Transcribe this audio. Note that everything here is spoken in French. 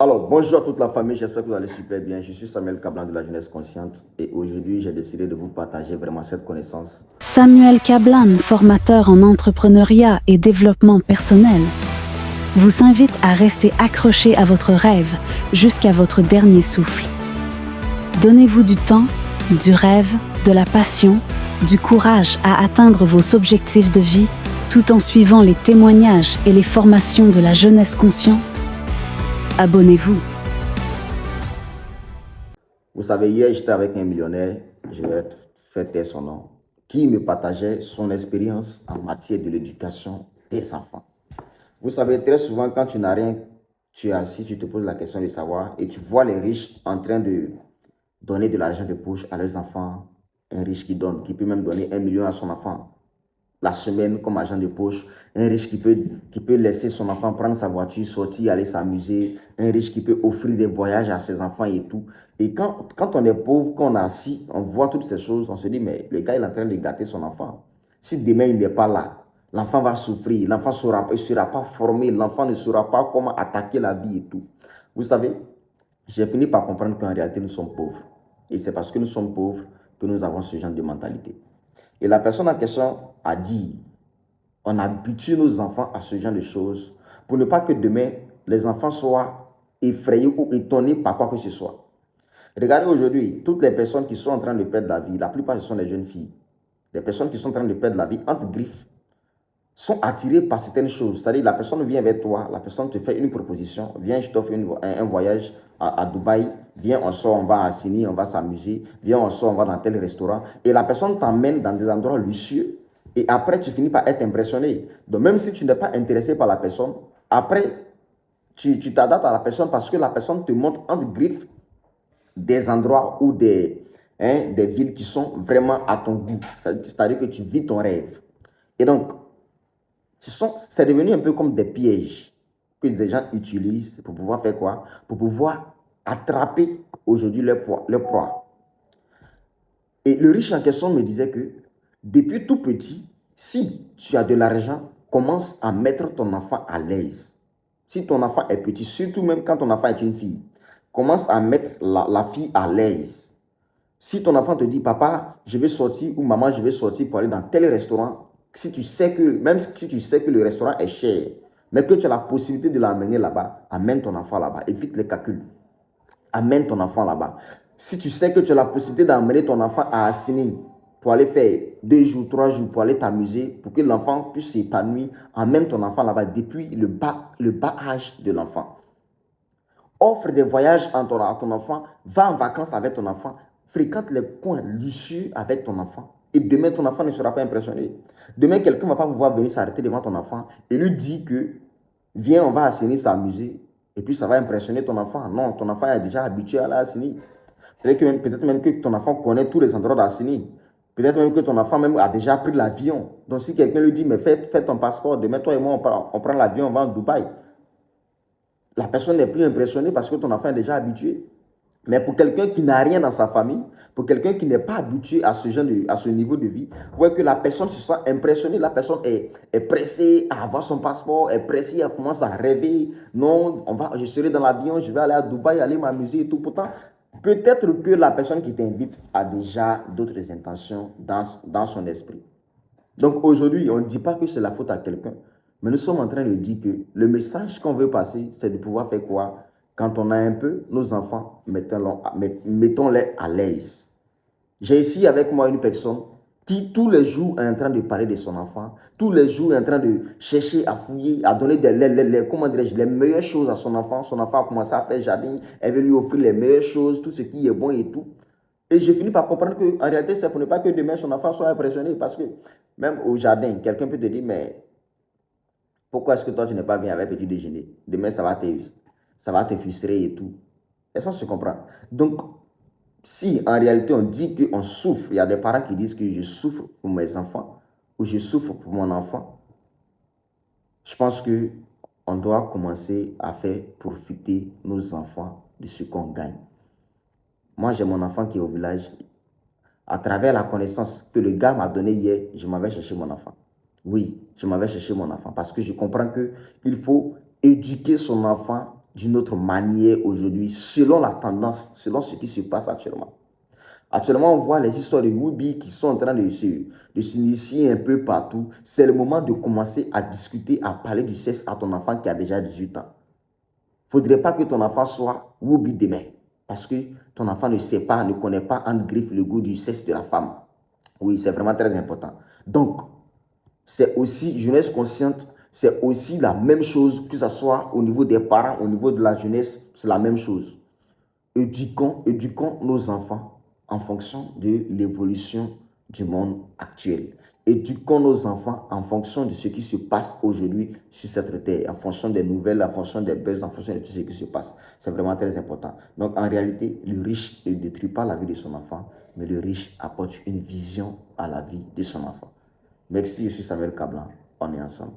Alors, bonjour à toute la famille, j'espère que vous allez super bien. Je suis Samuel Cablan de la Jeunesse Consciente et aujourd'hui, j'ai décidé de vous partager vraiment cette connaissance. Samuel Cablan, formateur en entrepreneuriat et développement personnel, vous invite à rester accroché à votre rêve jusqu'à votre dernier souffle. Donnez-vous du temps, du rêve, de la passion, du courage à atteindre vos objectifs de vie tout en suivant les témoignages et les formations de la jeunesse consciente. Abonnez-vous. Vous savez, hier, j'étais avec un millionnaire, je vais faire taire son nom, qui me partageait son expérience en matière de l'éducation des enfants. Vous savez, très souvent, quand tu n'as rien, tu es assis, tu te poses la question de savoir et tu vois les riches en train de donner de l'argent de poche à leurs enfants. Un riche qui donne, qui peut même donner 1 million à son enfant la semaine comme argent de poche. Un riche qui peut laisser son enfant prendre sa voiture, sortir, aller s'amuser. Un riche qui peut offrir des voyages à ses enfants et tout. Et quand on est pauvre, quand on est assis, on voit toutes ces choses, on se dit, mais le gars, il est en train de gâter son enfant. Si demain, il n'est pas là, l'enfant va souffrir, l'enfant ne sera pas formé, l'enfant ne saura pas comment attaquer la vie et tout. Vous savez, j'ai fini par comprendre qu'en réalité, nous sommes pauvres. Et c'est parce que nous sommes pauvres que nous avons ce genre de mentalité. Et la personne en question a dit, on habitue nos enfants à ce genre de choses pour ne pas que demain, les enfants soient effrayés ou étonnés par quoi que ce soit. Regardez aujourd'hui, toutes les personnes qui sont en train de perdre la vie, la plupart ce sont les jeunes filles. Les personnes qui sont en train de perdre la vie, entre griffes, sont attirées par certaines choses. C'est-à-dire, la personne vient vers toi, la personne te fait une proposition, viens, je t'offre un voyage à Dubaï, viens, on sort, on va à Sini, on va s'amuser, viens, on sort, on va dans tel restaurant. Et la personne t'emmène dans des endroits luxueux et après, tu finis par être impressionné. Donc, même si tu n'es pas intéressé par la personne, après, tu t'adaptes à la personne parce que la personne te montre entre griffes des endroits ou des villes qui sont vraiment à ton goût. C'est-à-dire que tu vis ton rêve. Et donc, c'est devenu un peu comme des pièges que les gens utilisent pour pouvoir faire quoi? Pour pouvoir attraper aujourd'hui leur proie. Et le riche en question me disait que depuis tout petit, si tu as de l'argent, commence à mettre ton enfant à l'aise. Si ton enfant est petit, surtout même quand ton enfant est une fille, commence à mettre la fille à l'aise. Si ton enfant te dit, papa, je vais sortir ou maman, je vais sortir pour aller dans tel restaurant, si tu sais que, même si tu sais que le restaurant est cher, mais que tu as la possibilité de l'amener là-bas, amène ton enfant là-bas. Évite les calculs. Amène ton enfant là-bas. Si tu sais que tu as la possibilité d'amener ton enfant à Assini pour aller faire 2 jours, 3 jours, pour aller t'amuser, pour que l'enfant puisse s'épanouir, amène ton enfant là-bas depuis le bas âge de l'enfant. Offre des voyages à ton enfant, va en vacances avec ton enfant, fréquente les coins luxueux avec ton enfant. Et demain, ton enfant ne sera pas impressionné. Demain, quelqu'un ne va pas pouvoir venir s'arrêter devant ton enfant et lui dire que viens, on va à Assini s'amuser. Et puis, ça va impressionner ton enfant. Non, ton enfant est déjà habitué à aller à Assini. Peut-être même que ton enfant connaît tous les endroits d'Assini. Peut-être même que ton enfant même a déjà pris l'avion. Donc, si quelqu'un lui dit, mais fais ton passeport, demain, toi et moi, on prend l'avion, on va en Dubaï. La personne n'est plus impressionnée parce que ton enfant est déjà habitué. Mais pour quelqu'un qui n'a rien dans sa famille, pour quelqu'un qui n'est pas habitué à ce niveau de vie, voit que la personne se sent impressionnée, la personne est pressée à avoir son passeport, est pressée, elle commence à rêver. Non, je serai dans l'avion, je vais aller à Dubaï, aller m'amuser et tout. Pourtant, peut-être que la personne qui t'invite a déjà d'autres intentions dans son esprit. Donc aujourd'hui, on ne dit pas que c'est la faute à quelqu'un, mais nous sommes en train de dire que le message qu'on veut passer, c'est de pouvoir faire quoi? Quand on a un peu, nos enfants, mettons-les à l'aise. J'ai ici avec moi une personne qui tous les jours est en train de parler de son enfant, tous les jours est en train de chercher à fouiller, à donner les meilleures choses à son enfant. Son enfant a commencé à faire jardin, elle veut lui offrir les meilleures choses, tout ce qui est bon et tout. Et j'ai fini par comprendre qu'en réalité, c'est pour ne pas que demain son enfant soit impressionné. Parce que même au jardin, quelqu'un peut te dire, mais pourquoi est-ce que toi tu n'es pas venu avec petit déjeuner? Demain, ça va te frustrer et tout. Est-ce qu'on se comprend? Donc, si en réalité on dit qu'on souffre, il y a des parents qui disent que je souffre pour mes enfants ou je souffre pour mon enfant, je pense qu'on doit commencer à faire profiter nos enfants de ce qu'on gagne. Moi, j'ai mon enfant qui est au village. À travers la connaissance que le gars m'a donnée hier, je m'en vais chercher mon enfant. Oui, je m'en vais chercher mon enfant parce que je comprends qu'il faut éduquer son enfant d'une autre manière aujourd'hui, selon la tendance, selon ce qui se passe actuellement. Actuellement, on voit les histoires de Whoopi qui sont en train de s'initier un peu partout. C'est le moment de commencer à discuter, à parler du sexe à ton enfant qui a déjà 18 ans. Il ne faudrait pas que ton enfant soit Whoopi demain, parce que ton enfant ne sait pas, ne connaît pas en griffe le goût du sexe de la femme. Oui, c'est vraiment très important. Donc, c'est aussi jeunesse consciente, c'est aussi la même chose, que ce soit au niveau des parents, au niveau de la jeunesse, c'est la même chose. Éduquons nos enfants en fonction de l'évolution du monde actuel. Éduquons nos enfants en fonction de ce qui se passe aujourd'hui sur cette terre, en fonction des nouvelles, en fonction des buzz, en fonction de tout ce qui se passe. C'est vraiment très important. Donc, en réalité, le riche ne détruit pas la vie de son enfant, mais le riche apporte une vision à la vie de son enfant. Merci, je suis Samuel Kablan. On est ensemble.